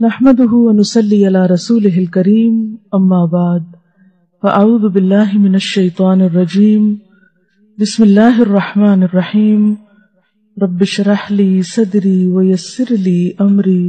نحمده ونصلي على رسوله الكريم اما بعد فاعوذ بالله من الشيطان الرجيم بسم الله الرحمن الرحيم رب اشرح لي صدري ويسر لي امري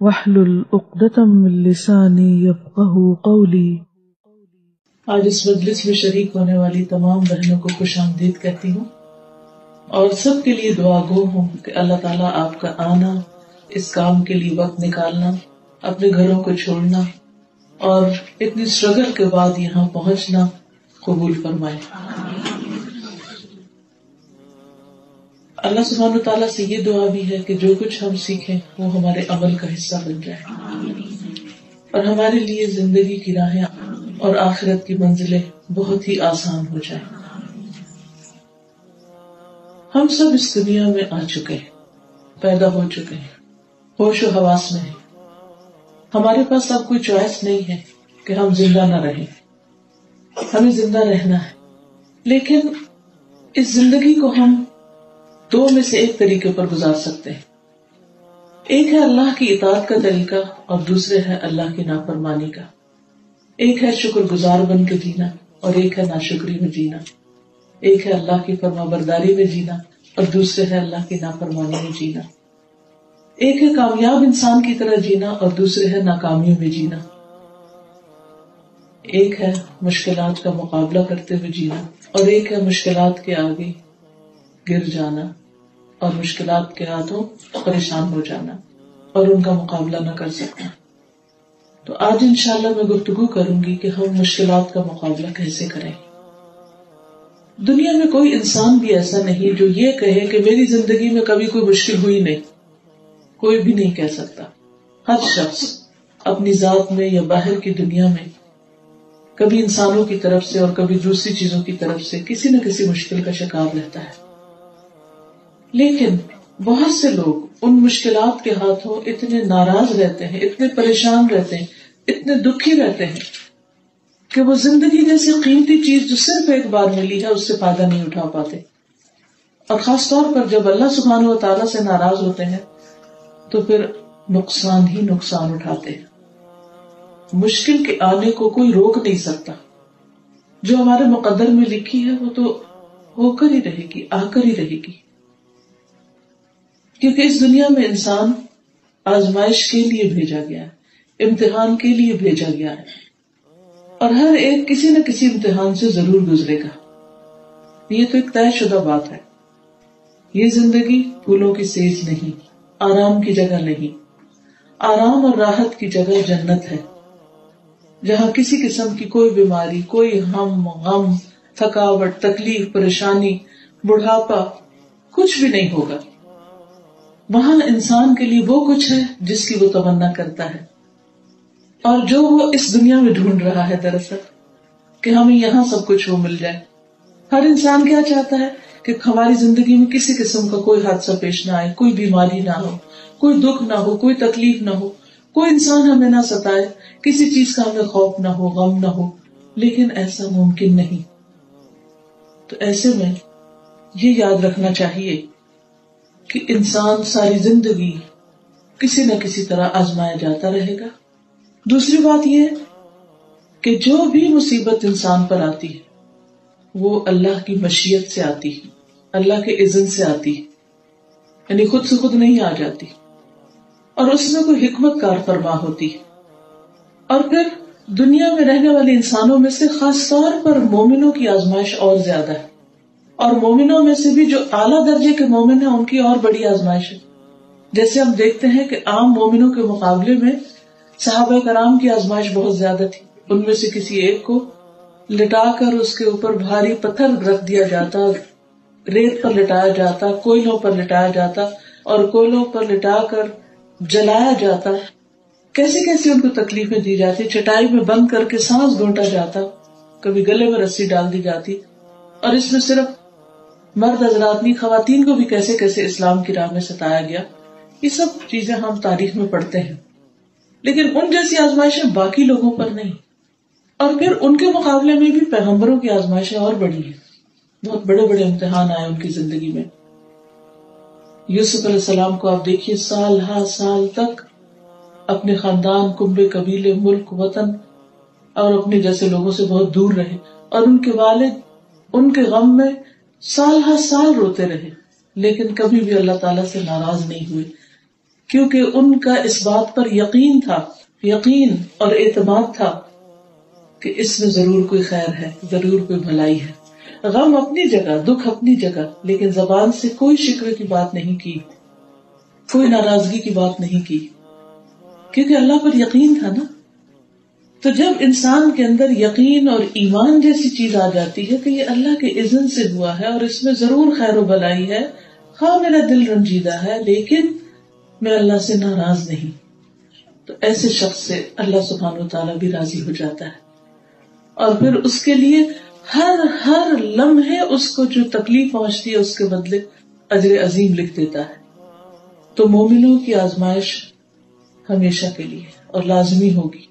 واحلل عقدة من لساني يفقهوا قولي۔ آج اس مجلس میں شریک ہونے والی تمام بہنوں کو خوش آمدید کہتی ہوں اور سب کے لیے دعا گو ہوں کہ اللہ تعالیٰ آپ کا آنا، اس کام کے لیے وقت نکالنا، اپنے گھروں کو چھوڑنا اور اتنی اسٹرگل کے بعد یہاں پہنچنا قبول فرمائے۔ اللہ سبحانہ تعالیٰ سے یہ دعا بھی ہے کہ جو کچھ ہم سیکھیں وہ ہمارے عمل کا حصہ بن جائے اور ہمارے لیے زندگی کی راہیں اور آخرت کی منزلیں بہت ہی آسان ہو جائیں۔ ہم سب اس دنیا میں آ چکے ہیں، پیدا ہو چکے ہیں، ہوش و حواس میں ہیں۔ ہمارے پاس اب کوئی چوائس نہیں ہے کہ ہم زندہ نہ رہیں، ہمیں زندہ رہنا ہے۔ لیکن اس زندگی کو ہم دو میں سے ایک طریقے پر گزار سکتے ہیں۔ ایک ہے اللہ کی اطاعت کا طریقہ اور دوسرے ہے اللہ کی نافرمانی کا۔ ایک ہے شکر گزار بن کے جینا اور ایک ہے ناشکری میں جینا۔ ایک ہے اللہ کی فرما برداری میں جینا اور دوسرے ہے اللہ کی نافرمانی میں جینا۔ ایک ہے کامیاب انسان کی طرح جینا اور دوسرے ہے ناکامیوں میں جینا۔ ایک ہے مشکلات کا مقابلہ کرتے ہوئے جینا اور ایک ہے مشکلات کے آگے گر جانا اور مشکلات کے ہاتھوں پریشان ہو جانا اور ان کا مقابلہ نہ کر سکنا۔ تو آج انشاءاللہ میں گفتگو کروں گی کہ ہم مشکلات کا مقابلہ کیسے کریں۔ دنیا میں کوئی انسان بھی ایسا نہیں جو یہ کہے کہ میری زندگی میں کبھی کوئی مشکل ہوئی نہیں، کوئی بھی نہیں کہہ سکتا۔ ہر شخص اپنی ذات میں یا باہر کی دنیا میں کبھی انسانوں کی طرف سے اور کبھی دوسری چیزوں کی طرف سے کسی نہ کسی مشکل کا شکار رہتا ہے۔ لیکن بہت سے لوگ ان مشکلات کے ہاتھوں اتنے ناراض رہتے ہیں، اتنے پریشان رہتے ہیں، اتنے دکھی رہتے ہیں کہ وہ زندگی جیسی قیمتی چیز جو صرف ایک بار ملی ہے اس سے فائدہ نہیں اٹھا پاتے۔ اور خاص طور پر جب اللہ سبحانہ و تعالیٰ سے ناراض ہوتے ہیں تو پھر نقصان ہی نقصان اٹھاتے ہیں۔ مشکل کے آنے کو کوئی روک نہیں سکتا۔ جو ہمارے مقدر میں لکھی ہے وہ تو ہو کر ہی رہے گی، آ کر ہی رہے گی، کیونکہ اس دنیا میں انسان آزمائش کے لیے بھیجا گیا ہے، امتحان کے لیے بھیجا گیا ہے، اور ہر ایک کسی نہ کسی امتحان سے ضرور گزرے گا۔ یہ تو ایک طے شدہ بات ہے۔ یہ زندگی پھولوں کی سیج نہیں، آرام کی جگہ نہیں۔ آرام اور راحت کی جگہ جنت ہے، جہاں کسی قسم کی کوئی بیماری، کوئی ہم، غم، تھکاوٹ، تکلیف، پریشانی، بڑھاپا کچھ بھی نہیں ہوگا۔ وہاں انسان کے لیے وہ کچھ ہے جس کی وہ تمنا کرتا ہے اور جو وہ اس دنیا میں ڈھونڈ رہا ہے دراصل، کہ ہمیں یہاں سب کچھ وہ مل جائے۔ ہر انسان کیا چاہتا ہے کہ ہماری زندگی میں کسی قسم کا کوئی حادثہ پیش نہ آئے، کوئی بیماری نہ ہو، کوئی دکھ نہ ہو، کوئی تکلیف نہ ہو، کوئی انسان ہمیں نہ ستائے، کسی چیز کا ہمیں خوف نہ ہو، غم نہ ہو۔ لیکن ایسا ممکن نہیں۔ تو ایسے میں یہ یاد رکھنا چاہیے کہ انسان ساری زندگی کسی نہ کسی طرح آزمایا جاتا رہے گا۔ دوسری بات یہ کہ جو بھی مصیبت انسان پر آتی ہے وہ اللہ کی مشیت سے آتی ہے، اللہ کے اذن سے آتی ہے، یعنی خود سے خود نہیں آ جاتی، اور اس میں کوئی حکمت کار فرما ہوتی ہے۔ اور پھر دنیا میں رہنے والے انسانوں میں سے خاص طور پر مومنوں کی آزمائش اور زیادہ ہے، اور مومنوں میں سے بھی جو اعلیٰ درجے کے مومن ہیں ان کی اور بڑی آزمائش ہے۔ جیسے ہم دیکھتے ہیں کہ عام مومنوں کے مقابلے میں صحابہ کرام کی آزمائش بہت زیادہ تھی۔ ان میں سے کسی ایک کو لٹا کر اس کے اوپر بھاری پتھر رکھ دیا جاتا، ریت پر لٹایا جاتا، کوئلوں پر لٹایا جاتا اور کوئلوں پر لٹا کر جلایا جاتا۔ کیسی کیسی ان کو تکلیفیں دی جاتی، چٹائی میں بند کر کے سانس گھونٹا جاتا، کبھی گلے میں رسی ڈال دی جاتی، اور اس میں صرف مرد حضرات نہیں، خواتین کو بھی کیسے کیسے اسلام کی راہ میں ستایا گیا۔ یہ سب چیزیں ہم تاریخ میں پڑھتے ہیں، لیکن ان جیسی آزمائشیں باقی لوگوں پر نہیں۔ اور پھر ان کے مقابلے میں بھی پیغمبروں کی آزمائشیں اور بڑی ہیں، بہت بڑے بڑے امتحان آئے ان کی زندگی میں۔ یوسف علیہ السلام کو آپ دیکھیے، سال ہر سال تک اپنے خاندان، کنبے، قبیلے، ملک، وطن اور اپنے جیسے لوگوں سے بہت دور رہے، اور ان کے والد ان کے غم میں سال ہر سال روتے رہے، لیکن کبھی بھی اللہ تعالیٰ سے ناراض نہیں ہوئے، کیونکہ ان کا اس بات پر یقین تھا، یقین اور اعتماد تھا کہ اس میں ضرور کوئی خیر ہے، ضرور کوئی بھلائی ہے۔ غم اپنی جگہ، دکھ اپنی جگہ، لیکن زبان سے کوئی شکوے کی بات نہیں کی، کوئی ناراضگی کی بات نہیں کی، کیونکہ اللہ پر یقین تھا نا۔ تو جب انسان کے اندر یقین اور ایمان جیسی چیز آ جاتی ہے کہ یہ اللہ کے اذن سے ہوا ہے اور اس میں ضرور خیر و بھلائی ہے، خواہ میرا دل رنجیدہ ہے لیکن میں اللہ سے ناراض نہیں، تو ایسے شخص سے اللہ سبحانہ و تعالیٰ بھی راضی ہو جاتا ہے، اور پھر اس کے لیے ہر لمحے اس کو جو تکلیف پہنچتی ہے اس کے بدلے اجر عظیم لکھ دیتا ہے۔ تو مومنوں کی آزمائش ہمیشہ کے لیے اور لازمی ہوگی۔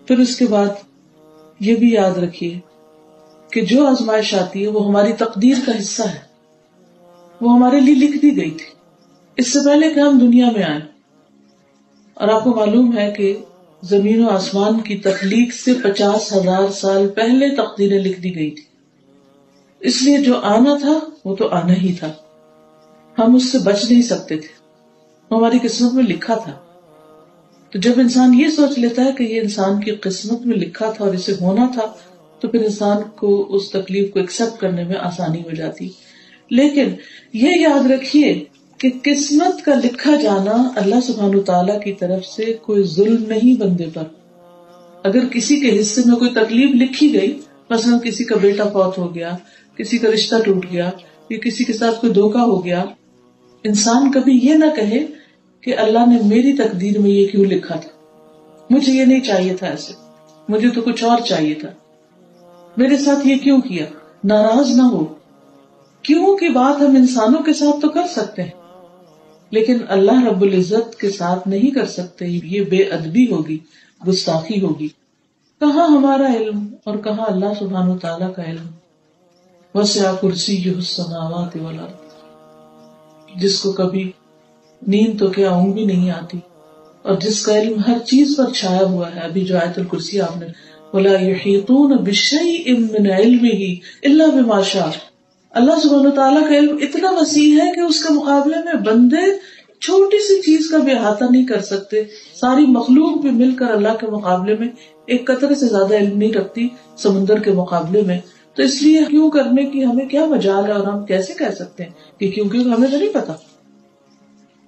پھر اس کے بعد یہ بھی یاد رکھیے کہ جو آزمائش آتی ہے وہ ہماری تقدیر کا حصہ ہے، وہ ہمارے لیے لکھ دی گئی تھی اس سے پہلے کہ ہم دنیا میں آئیں۔ اور آپ کو معلوم ہے کہ زمین و آسمان کی تخلیق سے 50,000 سال پہلے تقدیریں لکھ دی گئی تھی، اس لیے جو آنا تھا وہ تو آنا ہی تھا، ہم اس سے بچ نہیں سکتے تھے، وہ ہماری قسمت میں لکھا تھا۔ تو جب انسان یہ سوچ لیتا ہے کہ یہ انسان کی قسمت میں لکھا تھا اور اسے ہونا تھا، تو پھر انسان کو اس تکلیف کو ایکسپٹ کرنے میں آسانی ہو جاتی۔ لیکن یہ یاد رکھیے کہ قسمت کا لکھا جانا اللہ سبحانہ تعالیٰ کی طرف سے کوئی ظلم نہیں بندے پر۔ اگر کسی کے حصے میں کوئی تکلیف لکھی گئی، مثلا کسی کا بیٹا فوت ہو گیا، کسی کا رشتہ ٹوٹ گیا، یا کسی کے ساتھ کوئی دھوکہ ہو گیا، انسان کبھی یہ نہ کہے کہ اللہ نے میری تقدیر میں یہ کیوں لکھا تھا، مجھے یہ نہیں چاہیے تھا، ایسے مجھے تو کچھ اور چاہیے تھا، میرے ساتھ یہ کیوں کیا۔ ناراض نہ ہو، کیوں کی بات ہم انسانوں کے ساتھ تو کر سکتے ہیں لیکن اللہ رب العزت کے ساتھ نہیں کر سکتے، یہ بے ادبی ہوگی، گستاخی ہوگی۔ کہاں ہمارا علم اور کہاں اللہ سبحانہ تعالیٰ کا علم۔ وسع کرسیہ السماوات والارض، جس کو کبھی نیند تو کیا اونگ بھی نہیں آتی، اور جس کا علم ہر چیز پر چھایا ہوا ہے۔ ابھی جو آیت الکرسی آپ نے وَلَا يُحِيطُونَ بِشَيْءٍ مِّنْ عِلْمِهِ إِلَّا بِمَا شَاءَ، اللہ سبحانہ تعالیٰ کا علم اتنا وسیع ہے کہ اس کے مقابلے میں بندے چھوٹی سی چیز کا بھی احاطہ نہیں کر سکتے۔ ساری مخلوق بھی مل کر اللہ کے مقابلے میں ایک قطرے سے زیادہ علم نہیں رکھتی سمندر کے مقابلے میں۔ تو اس لیے کیوں کرنے کی ہمیں کیا مجال ہے، اور ہم کیسے کہہ سکتے ہیں کہ کیونکہ ہمیں تو نہیں پتا۔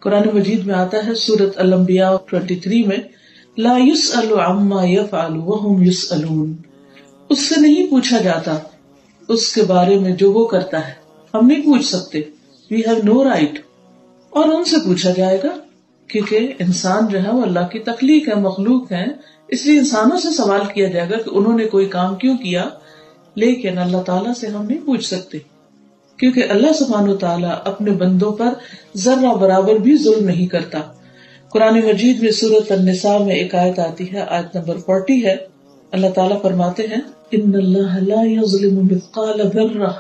قرآن مجید میں آتا ہے سورۃ الانبیاء 23 میں، لا يسأل عما يفعل وهم يسألون، اس سے نہیں پوچھا جاتا اس کے بارے میں جو وہ کرتا ہے، ہم نہیں پوچھ سکتے، we have no right، اور ان سے پوچھا جائے گا کیونکہ انسان جو ہے وہ اللہ کی تخلیق ہے، مخلوق ہے، اس لیے انسانوں سے سوال کیا جائے گا کہ انہوں نے کوئی کام کیوں کیا، لیکن اللہ تعالیٰ سے ہم نہیں پوچھ سکتے کیونکہ اللہ سبحانہ تعالیٰ اپنے بندوں پر ذرہ برابر بھی ظلم نہیں کرتا۔ قرآن مجید میں سورۃ النساء میں ایک آیت آتی ہے، آیت نمبر 40 ہے، اللہ تعالیٰ فرماتے ہیں ان اللہ لا یظلم مثقال ذرہ،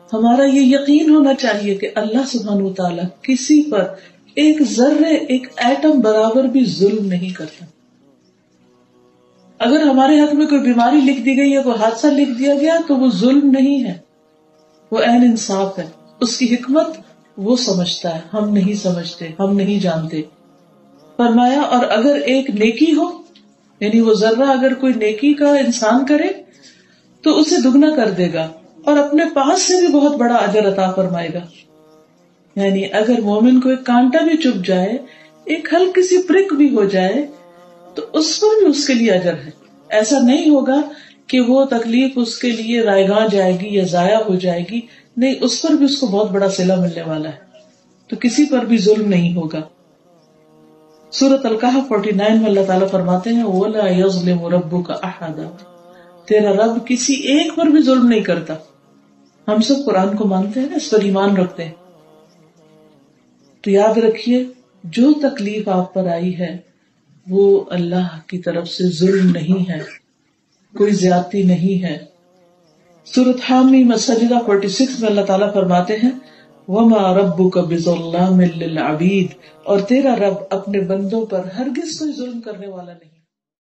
ہمارا یہ یقین ہونا چاہیے کہ اللہ سبحانہ تعالیٰ کسی پر ایک ذرے، ایک ایٹم برابر بھی ظلم نہیں کرتا۔ اگر ہمارے حق میں کوئی بیماری لکھ دی گئی یا کوئی حادثہ لکھ دیا گیا تو وہ ظلم نہیں ہے، وہ عین انصاف ہے، اس کی حکمت وہ سمجھتا ہے، ہم نہیں سمجھتے، ہم نہیں جانتے۔ فرمایا اور اگر ایک نیکی ہو، یعنی وہ ذرہ اگر کوئی نیکی کا انسان کرے تو اسے دگنا کر دے گا اور اپنے پاس سے بھی بہت بڑا اجر عطا فرمائے گا۔ یعنی اگر مومن کو ایک کانٹا بھی چبھ جائے، ایک ہلکی سی پرک بھی ہو جائے تو اس پر بھی اس کے لیے اجر ہے۔ ایسا نہیں ہوگا کہ وہ تکلیف اس کے لیے رائیگاں جائے گی یا ضائع ہو جائے گی، نہیں، اس پر بھی اس کو بہت بڑا صلہ ملنے والا ہے، تو کسی پر بھی ظلم نہیں ہوگا۔ سورۃ الکہف 49 میں اللہ تعالیٰ فرماتے ہیں وَلَا يَظْلِمُ رَبُّكَ أَحَدًا، تیرا رب کسی ایک پر بھی ظلم نہیں کرتا۔ ہم سب قرآن کو مانتے ہیں، اس پر ایمان رکھتے ہیں، تو یاد رکھیے جو تکلیف آپ پر آئی ہے وہ اللہ کی طرف سے ظلم نہیں ہے، کوئی زیادتی نہیں ہے۔ سورۃ حامی سجدہ 46 میں اللہ تعالیٰ فرماتے ہیں وما ربک بظلام للعبید، اور تیرا رب اپنے بندوں پر ہرگز کوئی ظلم کرنے والا نہیں.